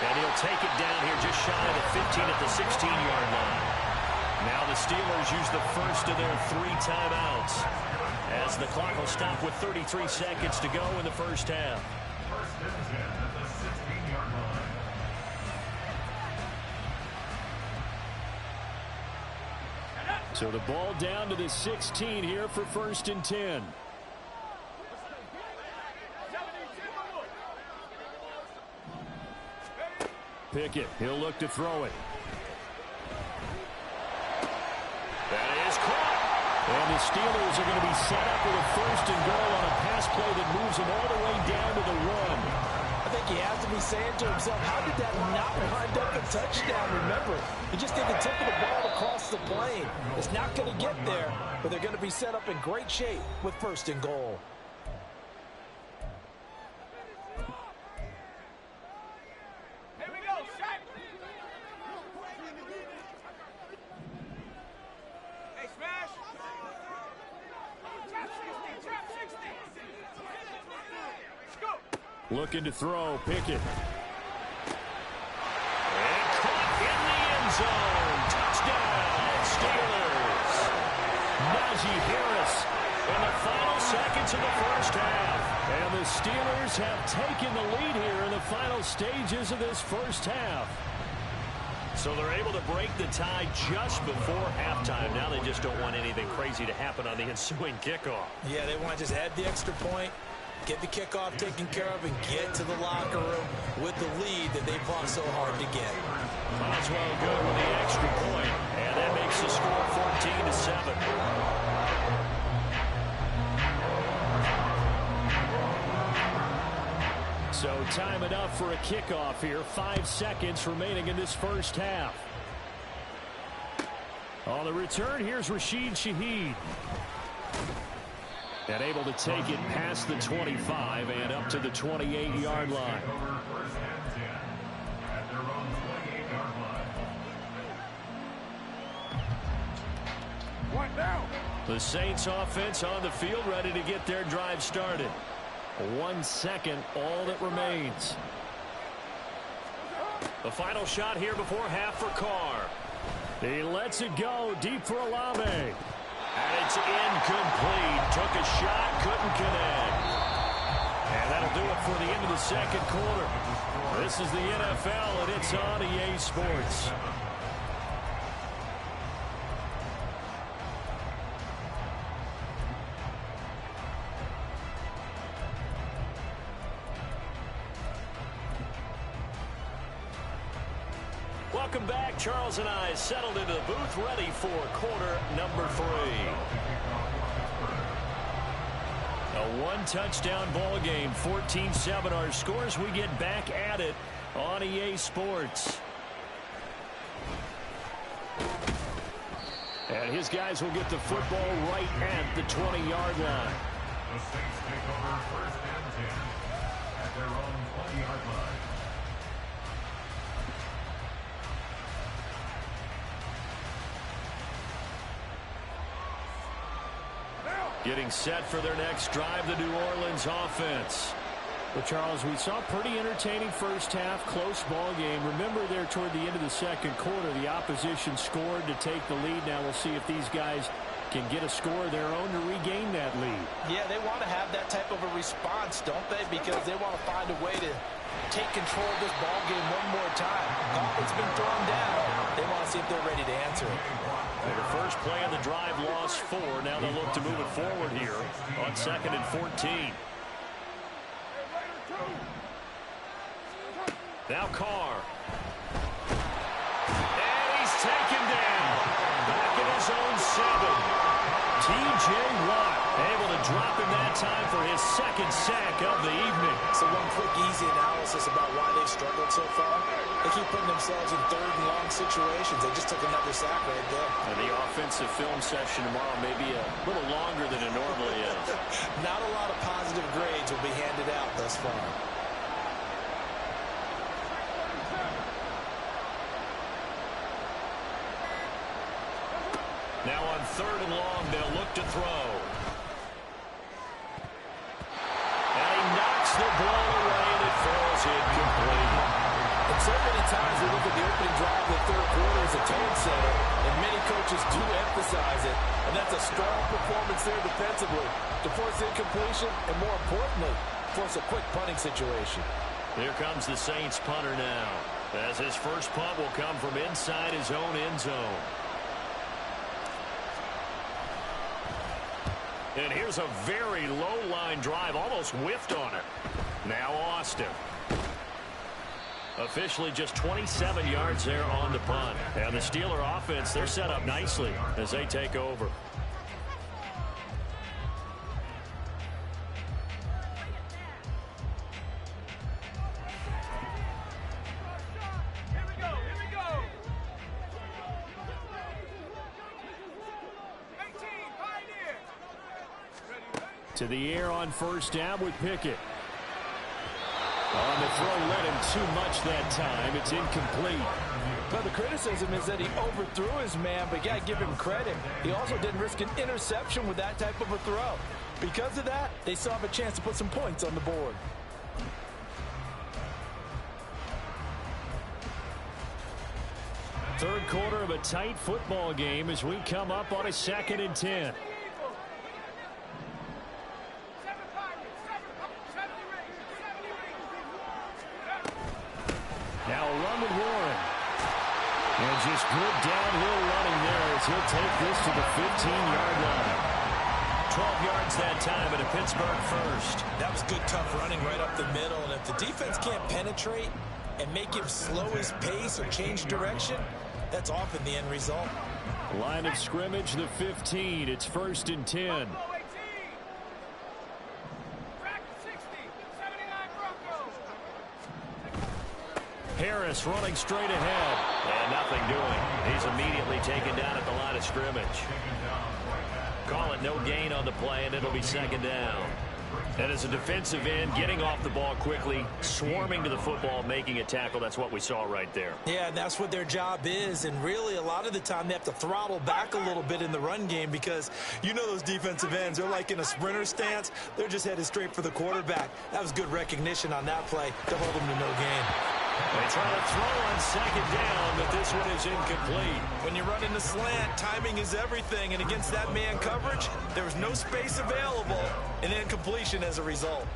And he'll take it down here just shy of the 15 at the 16-yard line. Now the Steelers use the first of their 3 timeouts, as the clock will stop with 33 seconds to go in the first half. So the ball down to the 16 here for 1st and 10. Pickett, he'll look to throw it. That is caught. And the Steelers are going to be set up with a 1st and goal on a pass play that moves them all the way down to the 1. I think he has to be saying to himself, how did that not wind up a touchdown? Remember, he just did the tip of the ball across the plane. It's not going to get there, but they're going to be set up in great shape with 1st and goal. Here we go, Shaq. Hey, Smash. Trap 60. Let's go. Looking to throw, Pickett. And caught in the end zone. Touchdown, Steelers. Najee Harris in the final seconds of the first half. And the Steelers have taken the lead here in the final stages of this first half. So they're able to break the tie just before halftime. Now they just don't want anything crazy to happen on the ensuing kickoff. Yeah, they want to just add the extra point, get the kickoff taken care of, and get to the locker room with the lead that they fought so hard to get. Boswell good with the extra point, and that makes the score 14-7. So time enough for a kickoff here. 5 seconds remaining in this first half. On the return, here's Rashid Shaheed. And able to take it past the 25 and up to the 28-yard line. The Saints offense on the field, ready to get their drive started. 1 second, all that remains. The final shot here before half for Carr. He lets it go deep for Olave. And it's incomplete. Took a shot, couldn't connect. And that'll do it for the end of the second quarter. This is the NFL, and it's on EA Sports. Welcome back. Charles and I settled into the booth, ready for quarter number 3. A one-touchdown ball game, 14-7 our scores. We get back at it on EA Sports. And his guys will get the football right at the 20-yard line. The Saints take over first and 10 at their own 20-yard line. Getting set for their next drive, the New Orleans offense. Well, Charles, we saw a pretty entertaining first half, close ball game. Remember there toward the end of the second quarter, the opposition scored to take the lead. Now we'll see if these guys can get a score of their own to regain that lead. Yeah, they want to have that type of a response, don't they? Because they want to find a way to take control of this ball game one more time. It's been thrown down. They want to see if they're ready to answer it. The first play of the drive lost 4. Now they'll look to move it forward here on 2nd and 14. Now Carr. And he's taken down. Back in his own 7. T.J. Watt able to drop him that time for his second sack of the evening. So one quick, easy analysis about why they've struggled so far. They keep putting themselves in third and long situations. They just took another sack right there. And the offensive film session tomorrow may be a little longer than it normally is. Not a lot of positive grades will be handed out thus far. Now on 3rd and long, they'll look to throw. And he knocks the ball away, and it falls incomplete. And so many times we look at the opening drive of the third quarter as a tone setter, and many coaches do emphasize it. And that's a strong performance there defensively to force incompletion and, more importantly, force a quick punting situation. Here comes the Saints punter now, as his first punt will come from inside his own end zone. And here's a very low-line drive, almost whiffed on it. Now Austin. Officially just 27 yards there on the punt. And the Steeler offense, they're set up nicely as they take over. To the air on first down with Pickett. On the throw, led him too much that time. It's incomplete. But the criticism is that he overthrew his man, but you got to give him credit. He also didn't risk an interception with that type of a throw. Because of that, they still have a chance to put some points on the board. Third quarter of a tight football game as we come up on a 2nd and 10. Now a run with Warren. And just good downhill running there as he'll take this to the 15-yard line. 12 yards that time at a Pittsburgh first. That was good, tough running right up the middle. And if the defense can't penetrate and make him slow his pace or change direction, that's often the end result. Line of scrimmage, the 15. It's 1st and 10. Harris running straight ahead. And nothing doing. He's immediately taken down at the line of scrimmage. Call it no gain on the play, and it'll be 2nd down. And as a defensive end, getting off the ball quickly, swarming to the football, making a tackle, that's what we saw right there. Yeah, and that's what their job is. And really, a lot of the time, they have to throttle back a little bit in the run game because you know those defensive ends, they're like in a sprinter stance. They're just headed straight for the quarterback. That was good recognition on that play to hold them to no gain. They try to throw on second down, but this one is incomplete. When you run in the slant, timing is everything, and against that man coverage, there was no space available, and incompletion as a result.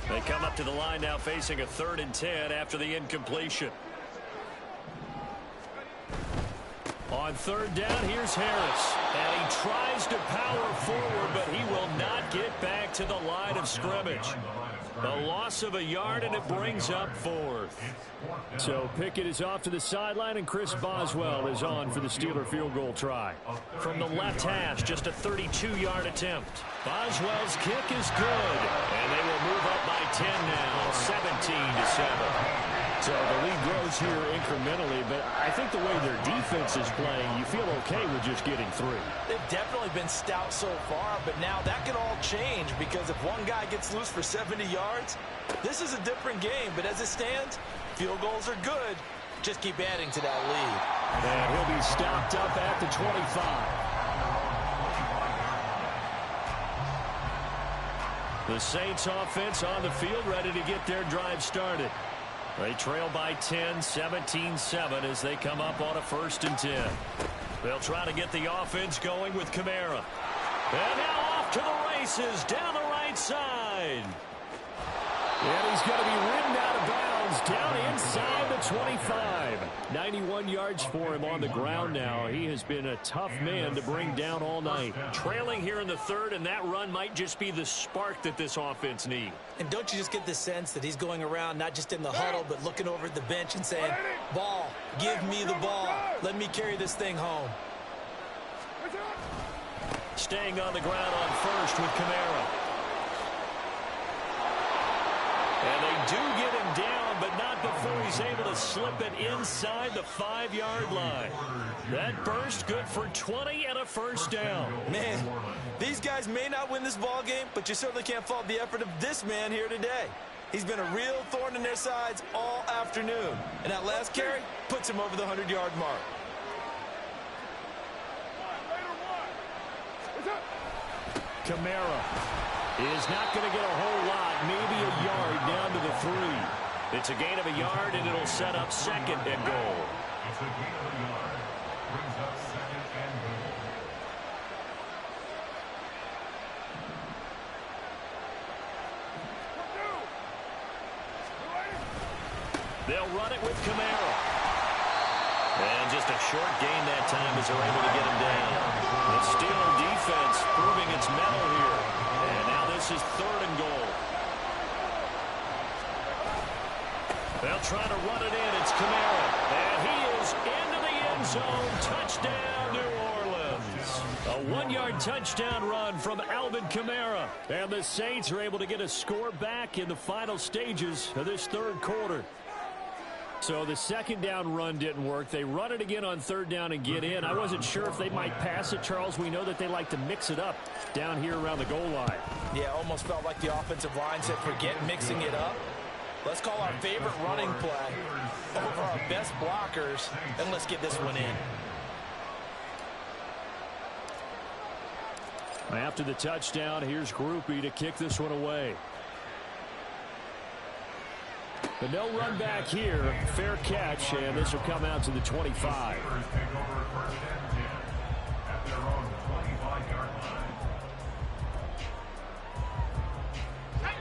They come up to the line now facing a 3rd and 10 after the incompletion. On 3rd down, here's Harris. And he tries to power forward, but he will not get back to the line of scrimmage. A loss of a yard, and it brings up 4th. So Pickett is off to the sideline, and Chris Boswell is on for the Steeler field goal try. From the left hash, just a 32-yard attempt. Boswell's kick is good, and they will move up by 10 now, 17-7. So the lead grows here incrementally, but I think the way their defense is playing, you feel okay with just getting 3. They've definitely been stout so far, but now that could all change because if one guy gets loose for 70 yards, this is a different game. But as it stands, field goals are good. Just keep adding to that lead. And he'll be stopped up at the 25. The Saints offense on the field ready to get their drive started. They trail by 10, 17-7 as they come up on a 1st and 10. They'll try to get the offense going with Kamara. And now off to the races down the right side. And he's going to be ridden out of bounds down inside the 25. 91 yards for him on the ground now. He has been a tough man to bring down all night. Trailing here in the 3rd, and that run might just be the spark that this offense needs. And don't you just get the sense that he's going around not just in the huddle but looking over at the bench and saying, ball, give me the ball. Let me carry this thing home. Staying on the ground on 1st with Kamara. And they do get him down, but not before he's able to slip it inside the 5-yard line. That burst good for 20 and a 1st down. Man, these guys may not win this ball game, but you certainly can't fault the effort of this man here today. He's been a real thorn in their sides all afternoon. And that last carry puts him over the 100-yard mark. Kamara is not going to get a whole lot, maybe a yard down to the 3. It's a gain of a yard, and it'll set up 2nd and goal. It's a gain of a yard. Brings up 2nd and goal. They'll run it with Kamara. And just a short gain that time as they're able to get him down. The Steeler defense proving its mettle here. And now this is 3rd and goal. They'll try to run it in. It's Kamara. And he is into the end zone. Touchdown, New Orleans. A 1-yard touchdown run from Alvin Kamara. And the Saints are able to get a score back in the final stages of this 3rd quarter. So the 2nd down run didn't work. They run it again on 3rd down and get in. I wasn't sure if they might pass it, Charles. We know that they like to mix it up down here around the goal line. Yeah, almost felt like the offensive line said, forget mixing it up. Let's call our favorite running play over our best blockers, and let's get this one in. After the touchdown, here's Groupie to kick this one away. But no run back here. Fair catch, and this will come out to the 25.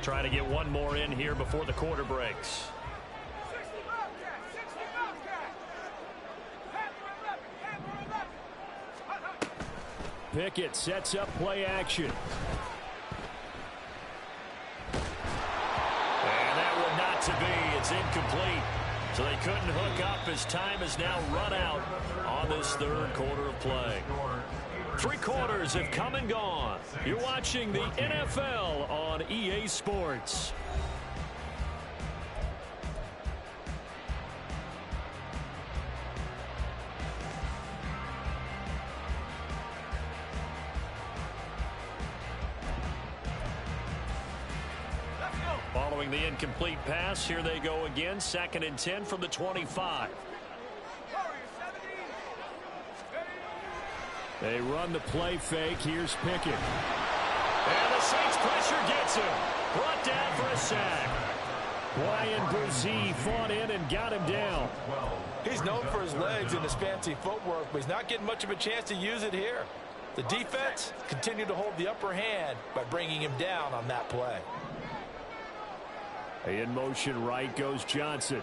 Try to get one more in here before the quarter breaks. Pickett sets up play action. And that one not to be. It's incomplete. So they couldn't hook up as time has now run out on this 3rd quarter of play. 3 quarters have come and gone. You're watching the NFL on EA Sports. Following the incomplete pass, here they go again. 2nd and 10 from the 25. They run the play fake. Here's Pickett. And the Saints pressure gets him. Brought down for a sack. Brian Brzee fought in and got him down. He's known for his legs and his fancy footwork, but he's not getting much of a chance to use it here. The defense continued to hold the upper hand by bringing him down on that play. In motion right goes Johnson.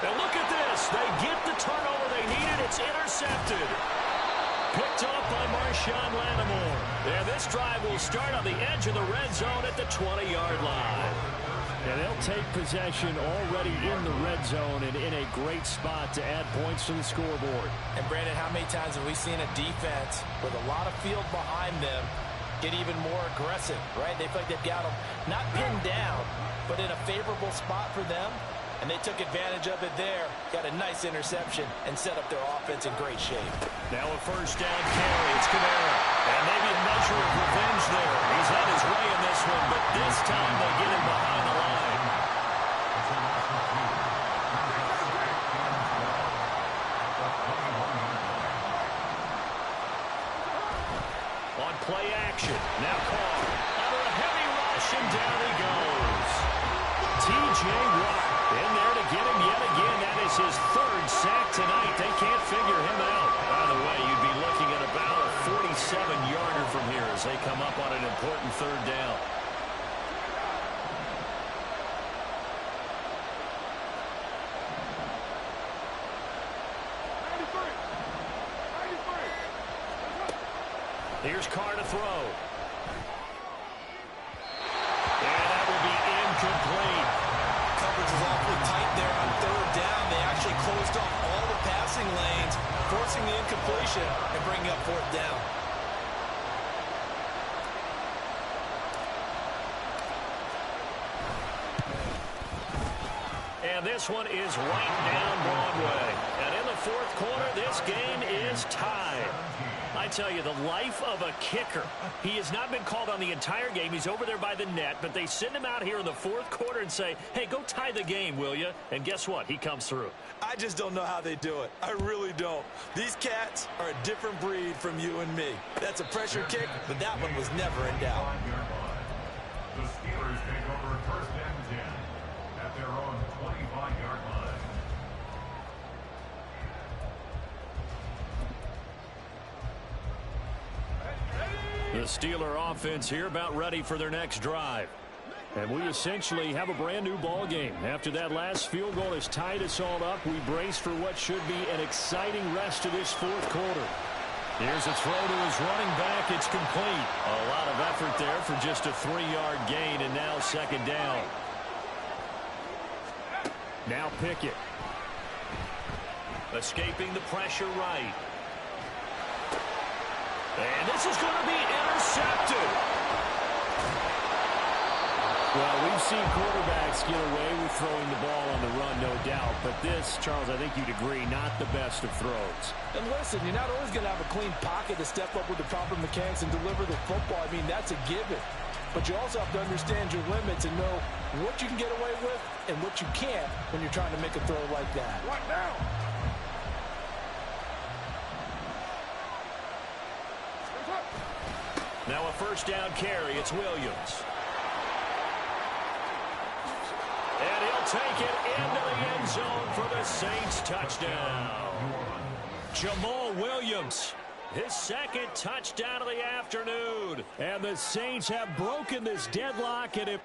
And look at this. They get the turnover they needed. It's intercepted. Picked off by Marshawn Lattimore. And this drive will start on the edge of the red zone at the 20-yard line. And they'll take possession already in the red zone and in a great spot to add points to the scoreboard. And, Brandon, how many times have we seen a defense with a lot of field behind them get even more aggressive, right? They feel like they've got them not pinned down, but in a favorable spot for them. And they took advantage of it there, got a nice interception, and set up their offense in great shape. Now a first down carry. It's Kamara. And maybe a measure of revenge there. He's had his way in this one, but this time they get him behind the line. On play action. Now Carr. Under a heavy rush, and down he goes. T.J. Watt in there to get him yet again. That is his 3rd sack tonight. They can't figure him out. By the way, you'd be looking at about a 47-yarder from here as they come up on an important 3rd down. Here's Carr to throw. And that will be incomplete. Coverage was awfully tight there on 3rd down. They actually closed off all the passing lanes, forcing the incompletion and bringing up 4th down. And this one is right down Broadway. And in the 4th quarter, this game is tied. I tell you, the life of a kicker. He has not been called on the entire game. He's over there by the net, but they send him out here in the 4th quarter and say, hey, go tie the game, will you? And guess what? He comes through. I just don't know how they do it. I really don't. These cats are a different breed from you and me. That's a pressure kick, but that one was never in doubt. The Steelers take over 1st and 10 at their own 25-yard line. The Steeler offense here about ready for their next drive. And we essentially have a brand new ball game. After that last field goal has tied us all up, we brace for what should be an exciting rest of this 4th quarter. Here's a throw to his running back. It's complete. A lot of effort there for just a 3-yard gain, and now 2nd down. Now Pickett. Escaping the pressure right. And this is going to be intercepted. Well, we've seen quarterbacks get away with throwing the ball on the run, no doubt. But this, Charles, I think you'd agree, not the best of throws. And listen, you're not always going to have a clean pocket to step up with the proper mechanics and deliver the football. I mean, that's a given. But you also have to understand your limits and know what you can get away with and what you can't when you're trying to make a throw like that. Right now. Now a first down carry. It's Williams. And he'll take it into the end zone for the Saints touchdown. Jamal Williams, his 2nd touchdown of the afternoon. And the Saints have broken this deadlock, and if